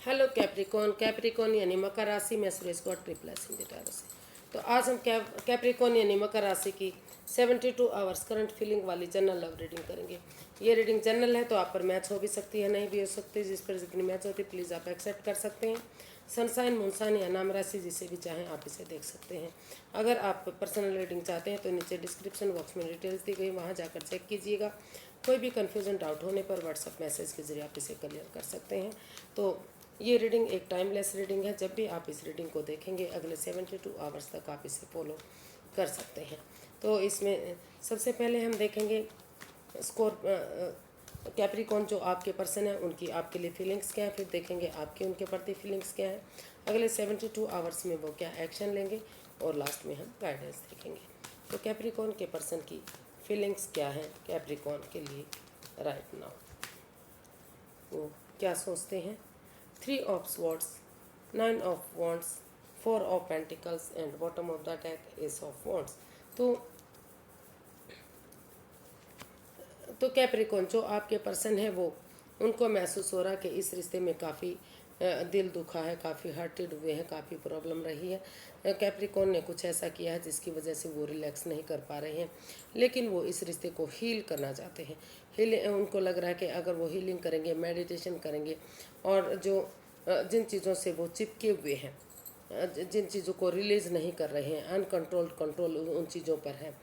Hello Capricorn. Capricorn यानी मकर राशि में Suresh god triple S Hindi tarot से। तो आज हम कैप्रिकॉन यानी मकर राशि की 72 आवर्स करंट फीलिंग वाली जनरल लव रीडिंग करेंगे। ये रीडिंग जनरल है तो आप पर मैच हो भी सकती है, नहीं भी हो सकती। जिस पर जितनी मैच होती है प्लीज़ आप एक्सेप्ट कर सकते हैं। सनसाइन मूनसाइन या नाम राशि जिसे भी चाहें आप इसे देख सकते हैं। अगर आप पर्सनल रीडिंग चाहते हैं तो नीचे डिस्क्रिप्शन बॉक्स में डिटेल्स दी गई, वहाँ जाकर चेक कीजिएगा। कोई भी कन्फ्यूजन डाउट होने पर व्हाट्सअप मैसेज के जरिए आप इसे क्लियर कर सकते हैं। तो ये रीडिंग एक टाइमलेस रीडिंग है। जब भी आप इस रीडिंग को देखेंगे अगले 72 आवर्स तक आप इसे फॉलो कर सकते हैं। तो इसमें सबसे पहले हम देखेंगे स्कोर कैप्रिकॉन जो आपके पर्सन है उनकी आपके लिए फीलिंग्स क्या है, फिर देखेंगे आपकी उनके प्रति फीलिंग्स क्या है, अगले 72 आवर्स में वो क्या एक्शन लेंगे, और लास्ट में हम गाइडेंस देखेंगे। तो कैप्रिकॉन के पर्सन की फीलिंग्स क्या है कैप्रिकॉन के लिए राइट नाउ, वो क्या सोचते हैं। 3 of swords, 9 of wands, 4 of pentacles and bottom of the deck Ace of wands। तो कैप्रिकॉन जो आपके पर्सन है वो उनको महसूस हो रहा है कि इस रिश्ते में काफ़ी दिल दुखा है, काफ़ी हर्टेड हुए हैं, काफ़ी प्रॉब्लम रही है। कैप्रिकॉन ने कुछ ऐसा किया है जिसकी वजह से वो रिलैक्स नहीं कर पा रहे हैं, लेकिन वो इस रिश्ते को हील करना चाहते हैं। उनको लग रहा है कि अगर वो हीलिंग करेंगे, मेडिटेशन करेंगे, और जो जिन चीज़ों से वो चिपके हुए हैं, जिन चीज़ों को रिलीज़ नहीं कर रहे हैं, अनकंट्रोल्ड कंट्रोल उन चीज़ों पर है।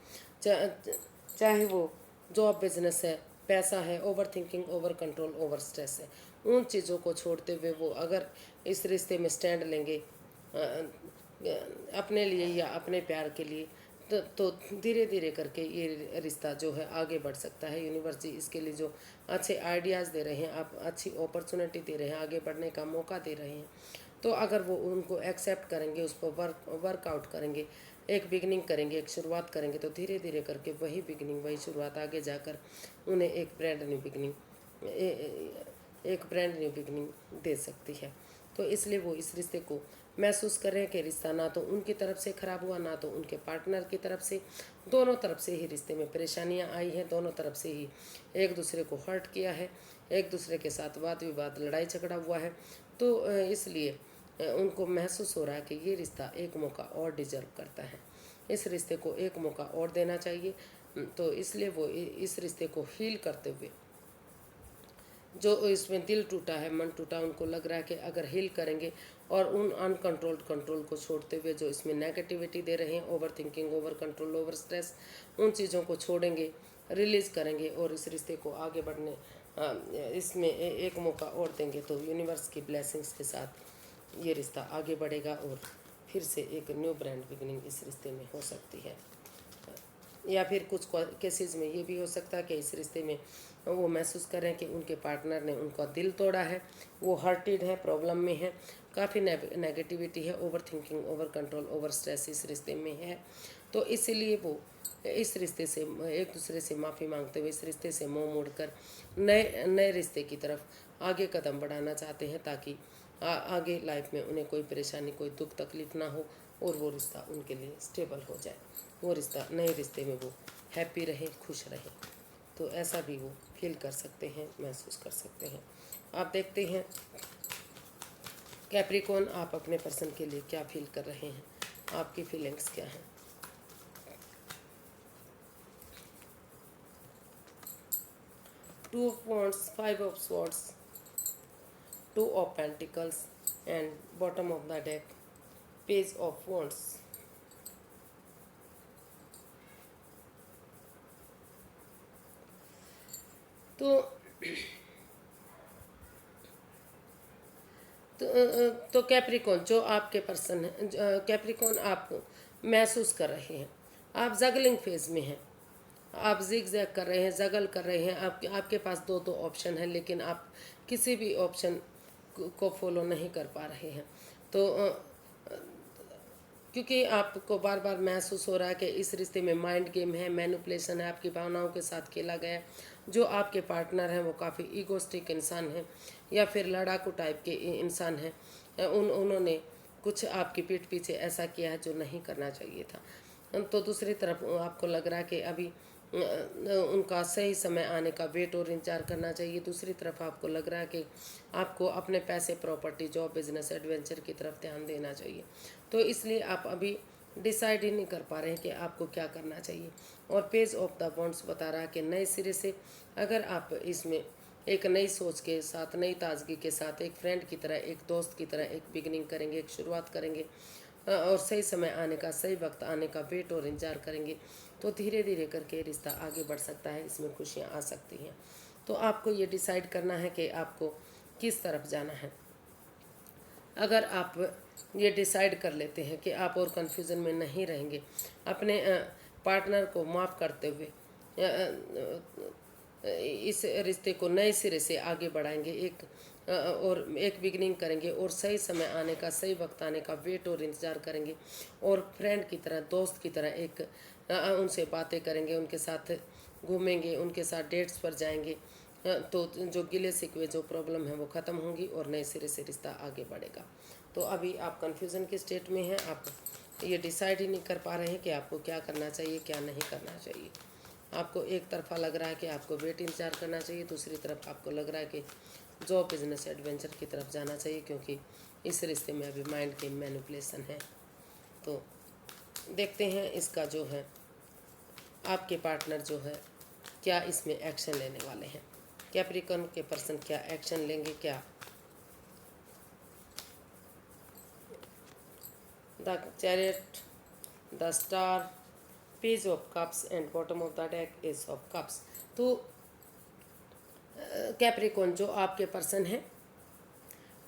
चाहे वो जॉब, बिजनेस है, पैसा है, over thinking, over control, over stress है, उन चीज़ों को छोड़ते हुए वो अगर इस रिश्ते में स्टैंड लेंगे अपने लिए या अपने प्यार के लिए, तो धीरे धीरे करके ये रिश्ता जो है आगे बढ़ सकता है। यूनिवर्स जी इसके लिए जो अच्छे आइडियाज़ दे रहे हैं, आप अच्छी अपॉर्चुनिटी दे रहे हैं, आगे बढ़ने का मौका दे रहे हैं। तो अगर वो उनको एक्सेप्ट करेंगे, उस पर वर्कआउट करेंगे, एक बिगनिंग करेंगे, एक शुरुआत करेंगे, तो धीरे धीरे करके वही बिगनिंग, वही शुरुआत आगे जाकर उन्हें एक ब्रांड न्यू बिगनिंग एक ब्रांड न्यू बिगनिंग दे सकती है। तो इसलिए वो इस रिश्ते को महसूस कर रहे हैं कि रिश्ता ना तो उनकी तरफ से ख़राब हुआ, ना तो उनके पार्टनर की तरफ से। दोनों तरफ से ही रिश्ते में परेशानियां आई हैं, दोनों तरफ से ही एक दूसरे को हर्ट किया है, एक दूसरे के साथ वाद विवाद, लड़ाई झगड़ा हुआ है। तो इसलिए उनको महसूस हो रहा है कि ये रिश्ता एक मौका और डिजर्व करता है, इस रिश्ते को एक मौका और देना चाहिए। तो इसलिए वो इस रिश्ते को हील करते हुए, जो इसमें दिल टूटा है, मन टूटा, उनको लग रहा है कि अगर हील करेंगे और उन अनकंट्रोल्ड कंट्रोल को छोड़ते हुए जो इसमें नेगेटिविटी दे रहे हैं, over thinking, over control, over stress, उन चीज़ों को छोड़ेंगे, रिलीज़ करेंगे और इस रिश्ते को आगे बढ़ने इसमें एक मौका और देंगे, तो यूनिवर्स की ब्लेसिंग्स के साथ ये रिश्ता आगे बढ़ेगा और फिर से एक न्यू ब्रांड बिगनिंग इस रिश्ते में हो सकती है। या फिर कुछ केसेस में ये भी हो सकता है कि इस रिश्ते में वो महसूस करें कि उनके पार्टनर ने उनका दिल तोड़ा है, वो हर्टेड है, प्रॉब्लम में है, काफ़ी नेगेटिविटी है, over thinking, over control, over stress इस रिश्ते में है। तो इसीलिए वो इस रिश्ते से एक दूसरे से माफ़ी मांगते हुए इस रिश्ते से मुंह मोड़कर नए नए रिश्ते की तरफ आगे कदम बढ़ाना चाहते हैं, ताकि आगे लाइफ में उन्हें कोई परेशानी, कोई दुख तकलीफ ना हो और वो रिश्ता उनके लिए स्टेबल हो जाए, वो रिश्ता, नए रिश्ते में वो हैप्पी रहे, खुश रहे। तो ऐसा भी वो फील कर सकते हैं, महसूस कर सकते हैं। आप देखते हैं कैप्रिकॉन आप अपने पर्सन के लिए क्या फील कर रहे हैं, आपकी फीलिंग्स क्या हैं। 2 of wands, 5 of swords, 2 of pentacles and bottom of the deck page of wands। तो तो कैप्रिकॉन जो आपके पर्सन है, कैप्रिकॉन आप महसूस कर रहे हैं, आप जगलिंग फेज में हैं, आप जिग जैग कर रहे हैं, जगल कर रहे हैं, आपके पास दो दो ऑप्शन है, लेकिन आप किसी भी ऑप्शन को फॉलो नहीं कर पा रहे हैं। तो क्योंकि आपको बार बार महसूस हो रहा है कि इस रिश्ते में माइंड गेम है, मैनिपुलेशन है, आपकी भावनाओं के साथ खेला गया है। जो आपके पार्टनर हैं वो काफ़ी ईगोस्टिक इंसान हैं या फिर लड़ाकू टाइप के इंसान हैं। उन्होंने कुछ आपकी पीठ पीछे ऐसा किया है जो नहीं करना चाहिए था। तो दूसरी तरफ आपको लग रहा है कि अभी उनका सही समय आने का वेट और इंतजार करना चाहिए। दूसरी तरफ आपको लग रहा है कि आपको अपने पैसे, प्रॉपर्टी, जॉब, बिजनेस, एडवेंचर की तरफ ध्यान देना चाहिए। तो इसलिए आप अभी डिसाइड ही नहीं कर पा रहे हैं कि आपको क्या करना चाहिए। और पेज ऑफ द वॉन्ड्स बता रहा है कि नए सिरे से अगर आप इसमें एक नई सोच के साथ, नई ताजगी के साथ, एक फ्रेंड की तरह, एक दोस्त की तरह एक बिगिनिंग करेंगे, एक शुरुआत करेंगे और सही समय आने का, सही वक्त आने का वेट और इंतजार करेंगे, तो धीरे धीरे करके रिश्ता आगे बढ़ सकता है, इसमें खुशियाँ आ सकती हैं। तो आपको ये डिसाइड करना है कि आपको किस तरफ जाना है। अगर आप ये डिसाइड कर लेते हैं कि आप और कन्फ्यूज़न में नहीं रहेंगे, अपने पार्टनर को माफ़ करते हुए इस रिश्ते को नए सिरे से आगे बढ़ाएंगे, और एक बिगनिंग करेंगे और सही समय आने का, सही वक्त आने का वेट और इंतज़ार करेंगे, और फ्रेंड की तरह, दोस्त की तरह एक उनसे बातें करेंगे, उनके साथ घूमेंगे, उनके साथ डेट्स पर जाएंगे, तो जो गिले शिकवे, जो प्रॉब्लम है वो ख़त्म होंगी और नए सिरे से रिश्ता आगे बढ़ेगा। तो अभी आप कन्फ्यूज़न के स्टेट में हैं, आप ये डिसाइड ही नहीं कर पा रहे हैं कि आपको क्या करना चाहिए, क्या नहीं करना चाहिए। आपको एक तरफा लग रहा है कि आपको वेट इंतजार करना चाहिए, दूसरी तरफ आपको लग रहा है कि जॉब, बिजनेस, एडवेंचर की तरफ जाना चाहिए, क्योंकि इस रिश्ते में अभी माइंड की मैनिपुलेशन है। तो देखते हैं इसका जो है आपके पार्टनर जो है क्या इसमें एक्शन लेने वाले हैं। कैप्रिकॉर्न के पर्सन क्या एक्शन लेंगे, क्या the chariot, the star, page of cups and bottom of the deck ace of cups. तो कैप्रिकॉर्न जो आपके पर्सन है,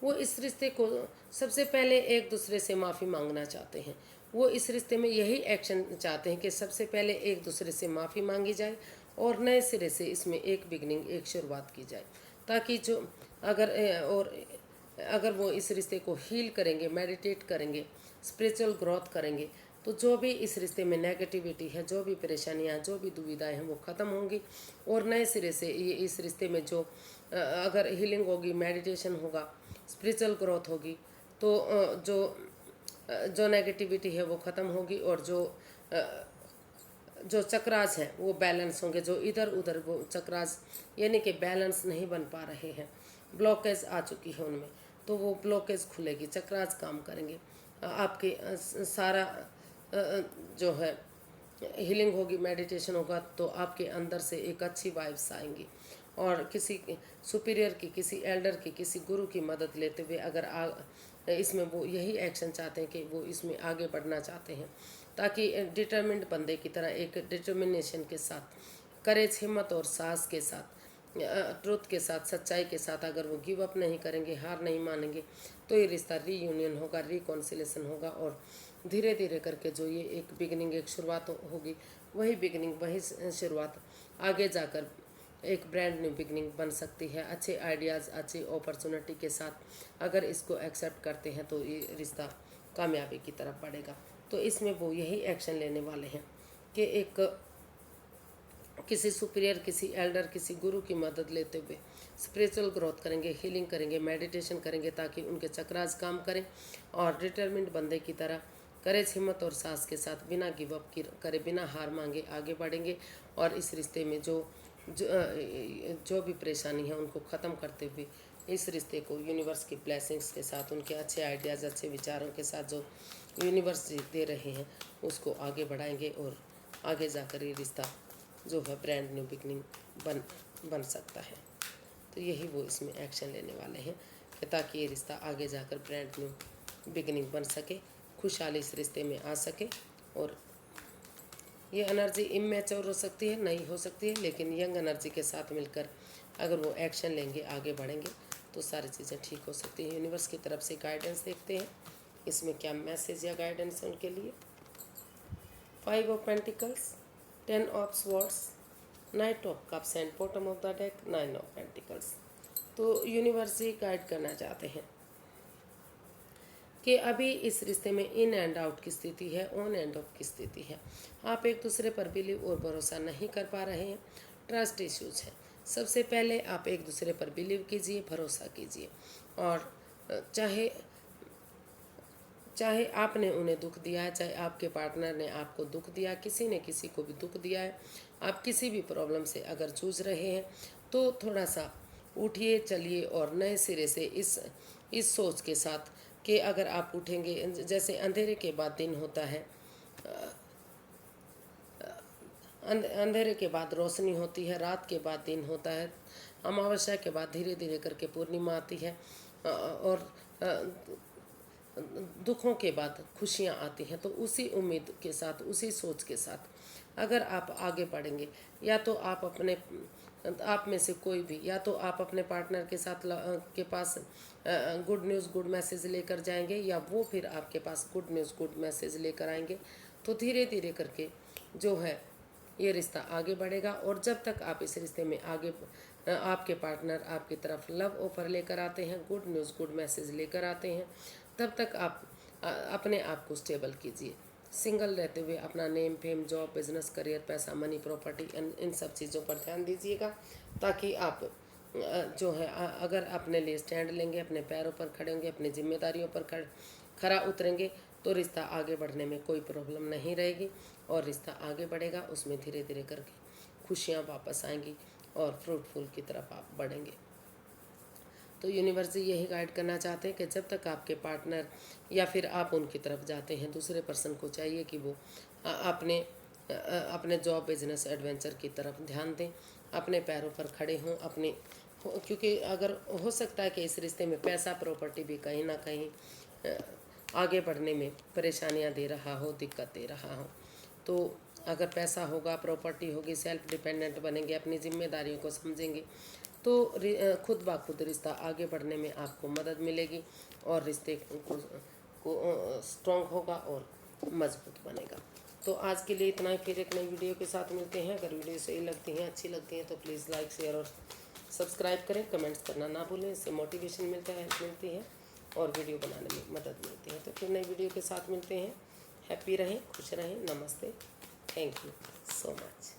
वो इस रिश्ते को सबसे पहले एक दूसरे से माफ़ी मांगना चाहते हैं। वो इस रिश्ते में यही एक्शन चाहते हैं कि सबसे पहले एक दूसरे से माफ़ी मांगी जाए और नए सिरे से इसमें एक बिगनिंग, एक शुरुआत की जाए, ताकि जो अगर और अगर वो इस रिश्ते को हील करेंगे, मेडिटेट करेंगे, स्पिरिचुअल ग्रोथ करेंगे, तो जो भी इस रिश्ते में नेगेटिविटी है, जो भी परेशानियां, जो भी दुविधाएं हैं, वो ख़त्म होंगी और नए सिरे से ये इस रिश्ते में जो अगर हीलिंग होगी, मेडिटेशन होगा, स्पिरिचुअल ग्रोथ होगी, तो जो नेगेटिविटी है वो ख़त्म होगी और जो चक्रास हैं वो बैलेंस होंगे। जो इधर उधर वो चक्रास यानी कि बैलेंस नहीं बन पा रहे हैं, ब्लॉकेज आ चुकी है उनमें, तो वो ब्लॉकेज खुलेगी, चक्रास काम करेंगे। आपके सारा जो है हीलिंग होगी, मेडिटेशन होगा, तो आपके अंदर से एक अच्छी वाइब्स आएंगी। और किसी सुपीरियर की, किसी एल्डर की, किसी गुरु की मदद लेते हुए अगर इसमें वो यही एक्शन चाहते हैं कि वो इसमें आगे बढ़ना चाहते हैं, ताकि डिटर्मिन्ड बंदे की तरह एक डिटर्मिनेशन के साथ, करेज, हिम्मत और साहस के साथ, ट्रुथ के साथ, सच्चाई के साथ अगर वो गिव अप नहीं करेंगे, हार नहीं मानेंगे, तो ये रिश्ता रीयूनियन होगा, रिकॉन्सिलेशन होगा और धीरे धीरे करके जो ये एक बिगनिंग, एक शुरुआत होगी, वही बिगनिंग, वही शुरुआत आगे जाकर एक ब्रांड न्यू बिगनिंग बन सकती है। अच्छे आइडियाज़, अच्छी अपॉर्चुनिटी के साथ अगर इसको एक्सेप्ट करते हैं तो ये रिश्ता कामयाबी की तरफ बढ़ेगा। तो इसमें वो यही एक्शन लेने वाले हैं कि एक किसी सुपीरियर, किसी एल्डर, किसी गुरु की मदद लेते हुए स्पिरिचुअल ग्रोथ करेंगे, हीलिंग करेंगे, मेडिटेशन करेंगे, ताकि उनके चक्रास काम करें और डिटरमिन्ड बंदे की तरह करेज, हिम्मत और साहस के साथ बिना गिव अप करे, बिना हार मांगे आगे बढ़ेंगे और इस रिश्ते में जो भी परेशानी है उनको ख़त्म करते हुए इस रिश्ते को यूनिवर्स की ब्लेसिंग्स के साथ, उनके अच्छे आइडियाज़, अच्छे विचारों के साथ जो यूनिवर्स दे रहे हैं उसको आगे बढ़ाएंगे और आगे जाकर ये रिश्ता जो है ब्रांड न्यू बिगनिंग बन सकता है। तो यही वो इसमें एक्शन लेने वाले हैं कि ताकि ये रिश्ता आगे जाकर ब्रांड न्यू बिगनिंग बन सके, खुशहाली इस रिश्ते में आ सके। और ये एनर्जी इमेच्योर हो सकती है, नहीं हो सकती है, लेकिन यंग एनर्जी के साथ मिलकर अगर वो एक्शन लेंगे, आगे बढ़ेंगे, तो सारी चीज़ें ठीक हो सकती हैं। यूनिवर्स की तरफ से गाइडेंस देखते हैं इसमें क्या मैसेज या गाइडेंस है उनके लिए। 5 of pentacles, 10 of swords, night of cups and bottom of the deck 9 of pentacles. तो यूनिवर्स ही गाइड करना चाहते हैं कि अभी इस रिश्ते में इन एंड आउट की स्थिति है, ऑन एंड ऑफ की स्थिति है। आप एक दूसरे पर बिलीव और भरोसा नहीं कर पा रहे हैं, ट्रस्ट इश्यूज है। सबसे पहले आप एक दूसरे पर बिलीव कीजिए, भरोसा कीजिए और चाहे आपने उन्हें दुख दिया है, चाहे आपके पार्टनर ने आपको दुख दिया, किसी ने किसी को भी दुख दिया है, आप किसी भी प्रॉब्लम से अगर जूझ रहे हैं तो थोड़ा सा उठिए, चलिए और नए सिरे से इस सोच के साथ कि अगर आप उठेंगे, जैसे अंधेरे के बाद दिन होता है, अंधेरे के बाद रोशनी होती है, रात के बाद दिन होता है, अमावस्या के बाद धीरे धीरे करके पूर्णिमा आती है, और दुखों के बाद खुशियाँ आती हैं। तो उसी उम्मीद के साथ, उसी सोच के साथ अगर आप आगे बढ़ेंगे, या तो आप में से कोई भी, या तो आप अपने पार्टनर के साथ के पास गुड न्यूज़, गुड मैसेज लेकर जाएंगे, या वो फिर आपके पास गुड न्यूज़, गुड मैसेज लेकर आएंगे। तो धीरे धीरे करके जो है ये रिश्ता आगे बढ़ेगा। और जब तक आप इस रिश्ते में आगे, आपके पार्टनर आपकी तरफ लव ऑफर लेकर आते हैं, गुड न्यूज़, गुड मैसेज लेकर आते हैं, तब तक आप अपने आप को स्टेबल कीजिए। सिंगल रहते हुए अपना name, fame, job, business, career, पैसा, मनी, प्रॉपर्टी, इन सब चीज़ों पर ध्यान दीजिएगा, ताकि आप जो है अगर अपने लिए स्टैंड लेंगे, अपने पैरों पर खड़े होंगे, अपनी जिम्मेदारियों पर खरा उतरेंगे, तो रिश्ता आगे बढ़ने में कोई प्रॉब्लम नहीं रहेगी और रिश्ता आगे बढ़ेगा। उसमें धीरे धीरे करके खुशियाँ वापस आएंगी और फ्रूटफुल की तरफ आप बढ़ेंगे। तो यूनिवर्स जी यही गाइड करना चाहते हैं कि जब तक आपके पार्टनर या फिर आप उनकी तरफ जाते हैं, दूसरे पर्सन को चाहिए कि वो अपने जॉब, बिजनेस, एडवेंचर की तरफ ध्यान दें, अपने पैरों पर खड़े हों, क्योंकि अगर हो सकता है कि इस रिश्ते में पैसा, प्रॉपर्टी भी कहीं ना कहीं आगे बढ़ने में परेशानियां दे रहा हो, दिक्कत दे रहा हो। तो अगर पैसा होगा, प्रॉपर्टी होगी, सेल्फ डिपेंडेंट बनेंगे, अपनी जिम्मेदारियों को समझेंगे, तो खुद ब खुद रिश्ता आगे बढ़ने में आपको मदद मिलेगी और रिश्ते को स्ट्रॉन्ग होगा और मजबूत बनेगा। तो आज के लिए इतना ही, फिर एक नई वीडियो के साथ मिलते हैं। अगर वीडियो सही लगती हैं, अच्छी लगती हैं, तो प्लीज़ लाइक, शेयर और सब्सक्राइब करें, कमेंट्स करना ना भूलें। इससे मोटिवेशन मिलता है, हेल्प मिलती है और वीडियो बनाने में मदद मिलती है। तो फिर नई वीडियो के साथ मिलते हैं। हैप्पी रहें, खुश रहें। नमस्ते, थैंक यू सो मच।